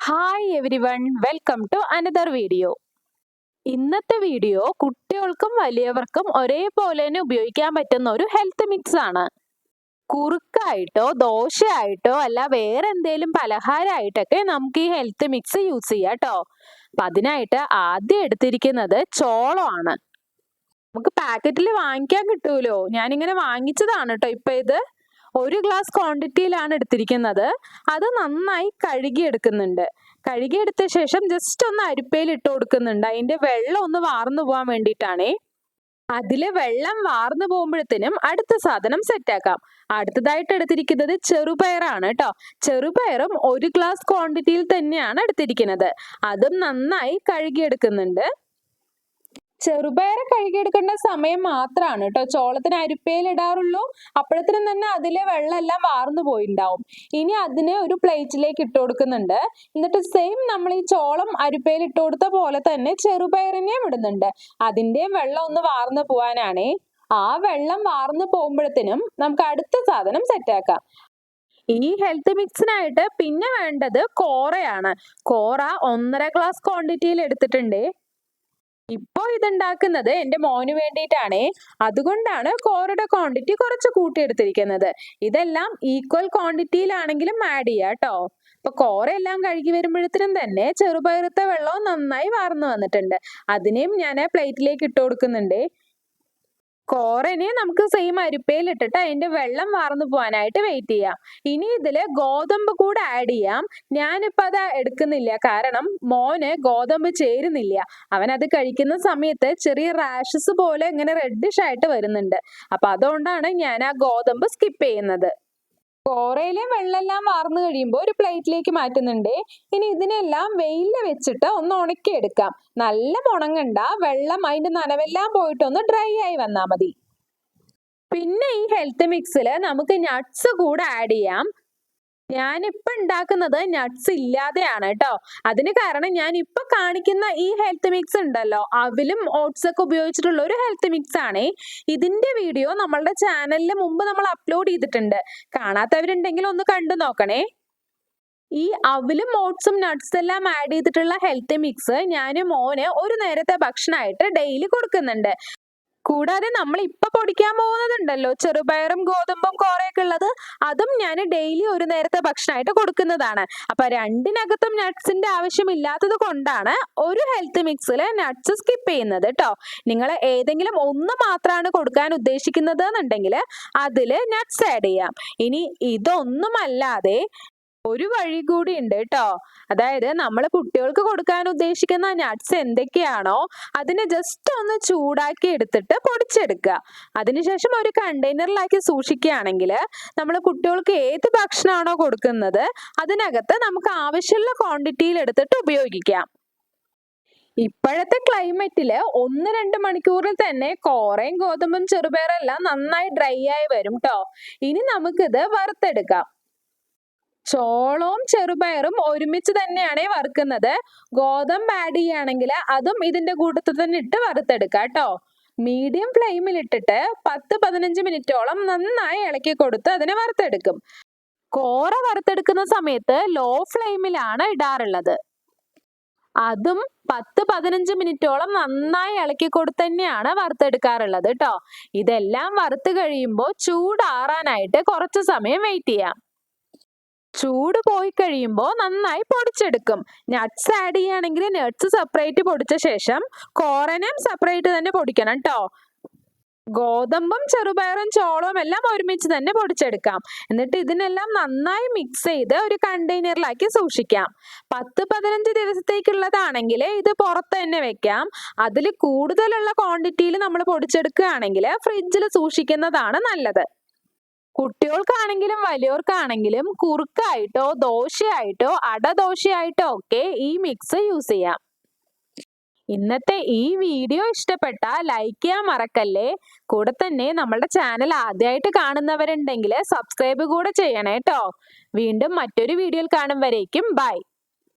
Hi everyone, welcome to another video. ഇന്നത്തെ video കുട്ടികൾക്കും വലിയവർക്കും ഒരേപോലെ തന്നെ ഉപയോഗിക്കാൻ പറ്റുന്ന ഒരു ഹെൽത്ത് മിക്സ് ആണ്. കുറുക്കായിട്ടോ ദോശയായിട്ടോ അല്ല വേറെ എന്തെങ്കിലും പലഹാരമായിട്ടൊക്കെ നമുക്ക് ഈ ഹെൽത്ത് മിക്സ് യൂസ് ചെയ്യാം കേട്ടോ. അപ്പൊ അതിനായിട്ട് ആദ്യം എടുത്തിരിക്കുന്നത് ചോളമാണ്. നമുക്ക് പാക്കറ്റിൽ വാങ്ങിക്കാൻ കിട്ടുമല്ലോ, ഞാനിങ്ങനെ വാങ്ങിച്ചതാണ് കേട്ടോ. ഇപ്പൊ ഇത് 1 ഗ്ലാസ് ക്വാണ്ടിറ്റിയിലാണ് എടുത്തിരിക്കുന്നത്. അത് നന്നായി കഴുകിയെടുക്കുന്നുണ്ട്. കഴുകിയെടുത്ത ശേഷം ജസ്റ്റ് ഒന്ന് അരിപ്പയിൽ ഇട്ട് കൊടുക്കുന്നുണ്ട്. അതിന്റെ വെള്ളം ഒന്ന് വാർന്നു പോകാൻ വേണ്ടിയിട്ടാണേ. അതിലെ വെള്ളം വാർന്നു പോകുമ്പോഴത്തേനും അടുത്ത സാധനം സെറ്റാക്കാം. അടുത്തതായിട്ട് എടുത്തിരിക്കുന്നത് ചെറുപയറാണ് കേട്ടോ. ചെറുപയറും 1 ഗ്ലാസ് ക്വാണ്ടിറ്റിയിൽ തന്നെയാണ് എടുത്തിരിക്കുന്നത്. അതും നന്നായി കഴുകിയെടുക്കുന്നുണ്ട്. ചെറുപയർ കഴുകിയെടുക്കേണ്ട സമയം മാത്രമാണ് കേട്ടോ ചോളത്തിന് അരിപ്പയിൽ ഇടാറുള്ളൂ. അപ്പോഴത്തേനും തന്നെ അതിലെ വെള്ളം എല്ലാം വാർന്നു പോയിണ്ടാവും. ഇനി അതിനെ ഒരു പ്ലേറ്റിലേക്ക് ഇട്ട് കൊടുക്കുന്നുണ്ട്. എന്നിട്ട് സെയിം നമ്മൾ ഈ ചോളം അരിപ്പയിൽ ഇട്ട് കൊടുത്ത പോലെ തന്നെ ചെറുപയറിനെയും ഇടുന്നുണ്ട്. അതിന്റെയും വെള്ളം ഒന്ന് വാർന്നു പോവാനാണേ. ആ വെള്ളം വാർന്നു പോകുമ്പോഴത്തേനും നമുക്ക് അടുത്ത സാധനം സെറ്റാക്കാം. ഈ ഹെൽത്ത് മിക്സിനായിട്ട് പിന്നെ വേണ്ടത് കോറയാണ്. കോറ 1.5 ഗ്ലാസ് ക്വാണ്ടിറ്റിയിൽ എടുത്തിട്ടുണ്ട്. ഇപ്പോ ഇതുണ്ടാക്കുന്നത് എന്റെ മോന് വേണ്ടിയിട്ടാണേ. അതുകൊണ്ടാണ് കോറയുടെ ക്വാണ്ടിറ്റി കുറച്ച് കൂട്ടിയെടുത്തിരിക്കുന്നത്. ഇതെല്ലാം ഈക്വൽ ക്വാണ്ടിറ്റിയിലാണെങ്കിലും ആഡ് ചെയ്യാം കേട്ടോ. അപ്പൊ കോറ എല്ലാം കഴുകി വരുമ്പോഴത്തേനും തന്നെ ചെറുപയറത്തെ വെള്ളവും നന്നായി വാർന്നു വന്നിട്ടുണ്ട്. അതിനെയും ഞാൻ പ്ലേറ്റിലേക്ക് ഇട്ട് കൊടുക്കുന്നുണ്ട്. കോറനെ നമുക്ക് സെയിം അരിപ്പയിൽ ഇട്ടിട്ട് അതിന്റെ വെള്ളം വാർന്നു പോകാനായിട്ട് വെയിറ്റ് ചെയ്യാം. ഇനി ഇതില് ഗോതമ്പ് കൂടെ ആഡ് ചെയ്യാം. ഞാനിപ്പോ അത് എടുക്കുന്നില്ല, കാരണം മോന് ഗോതമ്പ് ചേരുന്നില്ല. അവൻ അത് കഴിക്കുന്ന സമയത്ത് ചെറിയ റാഷസ് പോലെ ഇങ്ങനെ റെഡിഷ് ആയിട്ട് വരുന്നുണ്ട്. അപ്പൊ അതുകൊണ്ടാണ് ഞാൻ ആ ഗോതമ്പ് സ്കിപ്പ് ചെയ്യുന്നത്. കോറയിലെ വെള്ളമെല്ലാം വാർന്നു കഴിയുമ്പോൾ ഒരു പ്ലേറ്റിലേക്ക് മാറ്റുന്നുണ്ട്. ഇനി ഇതിനെല്ലാം വെയിലിൽ വെച്ചിട്ട് ഒന്ന് ഉണക്കിയെടുക്കാം. നല്ല ഉണങ്ങണ്ട, വെള്ളം അതിന്റെ നനവെല്ലാം പോയിട്ടൊന്ന് ഡ്രൈ ആയി വന്നാൽ മതി. പിന്നെ ഈ ഹെൽത്ത് മിക്സിൽ നമുക്ക് നട്ട്സ് കൂടെ ആഡ് ചെയ്യാം. ഞാനിപ്പോ ഉണ്ടാക്കുന്നത് നട്ട്സ് ഇല്ലാതെയാണ് കേട്ടോ. അതിന് കാരണം ഞാൻ ഇപ്പൊ കാണിക്കുന്ന ഈ ഹെൽത്ത് മിക്സ് ഉണ്ടല്ലോ, അവിലും ഓട്സ് ഒക്കെ ഉപയോഗിച്ചിട്ടുള്ള ഒരു ഹെൽത്ത് മിക്സ് ആണ്. ഇതിന്റെ വീഡിയോ നമ്മളുടെ ചാനലിൽ മുമ്പ് നമ്മൾ അപ്ലോഡ് ചെയ്തിട്ടുണ്ട്. കാണാത്തവരുണ്ടെങ്കിൽ ഒന്ന് കണ്ടു നോക്കണേ. ഈ അവിലും ഓട്സും നട്ട്സ് എല്ലാം ആഡ് ചെയ്തിട്ടുള്ള ഹെൽത്ത് മിക്സ് ഞാൻ മോന് ഒരു നേരത്തെ ഭക്ഷണമായിട്ട് ഡെയിലി കൊടുക്കുന്നുണ്ട്. കൂടാതെ നമ്മൾ ഇപ്പൊ പൊടിക്കാൻ പോകുന്നതുണ്ടല്ലോ, ചെറുപയറും ഗോതമ്പും കോറയൊക്കെ ഉള്ളത്, അതും ഞാൻ ഡെയിലി ഒരു നേരത്തെ ഭക്ഷണമായിട്ട് കൊടുക്കുന്നതാണ്. അപ്പൊ രണ്ടിനകത്തും നട്ട്സിന്റെ ആവശ്യമില്ലാത്തത് കൊണ്ടാണ് ഒരു ഹെൽത്ത് മിക്സിൽ നട്ട്സ് സ്കിപ്പ് ചെയ്യുന്നത് കേട്ടോ. നിങ്ങൾ ഏതെങ്കിലും ഒന്ന് മാത്രമാണ് കൊടുക്കാൻ ഉദ്ദേശിക്കുന്നത് എന്നുണ്ടെങ്കിൽ അതില് നട്ട്സ് ആഡ് ചെയ്യാം. ഇനി ഇതൊന്നുമല്ലാതെ ഒരു വഴി കൂടി ഉണ്ട് കേട്ടോ. അതായത് നമ്മൾ കുട്ടികൾക്ക് കൊടുക്കാൻ ഉദ്ദേശിക്കുന്ന നട്ട്സ് എന്തൊക്കെയാണോ അതിനെ ജസ്റ്റ് ഒന്ന് ചൂടാക്കി എടുത്തിട്ട് പൊടിച്ചെടുക്കുക. അതിനുശേഷം ഒരു കണ്ടെയ്നറിലാക്കി സൂക്ഷിക്കുകയാണെങ്കിൽ നമ്മൾ കുട്ടികൾക്ക് ഏത് ഭക്ഷണമാണോ കൊടുക്കുന്നത് അതിനകത്ത് നമുക്ക് ആവശ്യമുള്ള ക്വാണ്ടിറ്റിയിൽ എടുത്തിട്ട് ഉപയോഗിക്കാം. ഇപ്പോഴത്തെ ക്ലൈമറ്റില് 1-2 മണിക്കൂറിൽ തന്നെ കോറയും ഗോതമ്പും ചെറുപയറും എല്ലാം നന്നായി ഡ്രൈ ആയി വരും കേട്ടോ. ഇനി നമുക്കിത് വറുത്തെടുക്കാം. ചോളവും ചെറുപയറും ഒരുമിച്ച് തന്നെയാണ് വറുക്കുന്നത്. ഗോതമ്പ് ആഡ് ചെയ്യുകയാണെങ്കിൽ അതും ഇതിന്റെ കൂട്ടത്തിൽ തന്നെ ഇട്ട് വറുത്തെടുക്കാം കേട്ടോ. മീഡിയം ഫ്ലെയിമിൽ ഇട്ടിട്ട് 10-15 മിനിറ്റോളം നന്നായി ഇളക്കി കൊടുത്ത് അതിനെ വറുത്തെടുക്കും. കോറ വറുത്തെടുക്കുന്ന സമയത്ത് ലോ ഫ്ലെയിമിലാണ് ഇടാറുള്ളത്. അതും 10-15 മിനിറ്റോളം നന്നായി ഇളക്കി കൊടുത്ത് തന്നെയാണ് വറുത്തെടുക്കാറുള്ളത് കേട്ടോ. ഇതെല്ലാം വറുത്ത് കഴിയുമ്പോൾ ചൂടാറാനായിട്ട് കുറച്ച് സമയം വെയിറ്റ് ചെയ്യാം. ചൂട് പോയി കഴിയുമ്പോൾ നന്നായി പൊടിച്ചെടുക്കും. നട്ട്സ് ആഡ് ചെയ്യുകയാണെങ്കിൽ നട്ട്സ് സെപ്പറേറ്റ് പൊടിച്ച ശേഷം കോറനും സെപ്പറേറ്റ് തന്നെ പൊടിക്കണം കേട്ടോ. ഗോതമ്പും ചെറുപയറും ചോളവും എല്ലാം ഒരുമിച്ച് തന്നെ പൊടിച്ചെടുക്കാം. എന്നിട്ട് ഇതിനെല്ലാം നന്നായി മിക്സ് ചെയ്ത് ഒരു കണ്ടെയ്നറിലാക്കി സൂക്ഷിക്കാം. 10-15 ദിവസത്തേക്കുള്ളതാണെങ്കിൽ ഇത് പുറത്ത് തന്നെ വെക്കാം. അതിൽ കൂടുതലുള്ള ക്വാണ്ടിറ്റിയിൽ നമ്മൾ പൊടിച്ചെടുക്കുകയാണെങ്കിൽ ഫ്രിഡ്ജിൽ സൂക്ഷിക്കുന്നതാണ് നല്ലത്. കുട്ടികൾക്കാണെങ്കിലും വലിയവർക്കാണെങ്കിലും കുറുക്കായിട്ടോ ദോശയായിട്ടോ അടദോശയായിട്ടോ ഒക്കെ ഈ മിക്സ് യൂസ് ചെയ്യാം. ഇന്നത്തെ ഈ വീഡിയോ ഇഷ്ടപ്പെട്ടാൽ ലൈക്ക് ചെയ്യാൻ മറക്കല്ലേ. കൂടെ തന്നെ നമ്മളുടെ ചാനൽ ആദ്യമായിട്ട് കാണുന്നവരുണ്ടെങ്കിൽ സബ്സ്ക്രൈബ് കൂടെ ചെയ്യണേ കേട്ടോ. വീണ്ടും മറ്റൊരു വീഡിയോയിൽ കാണും വരേക്കും ബൈ.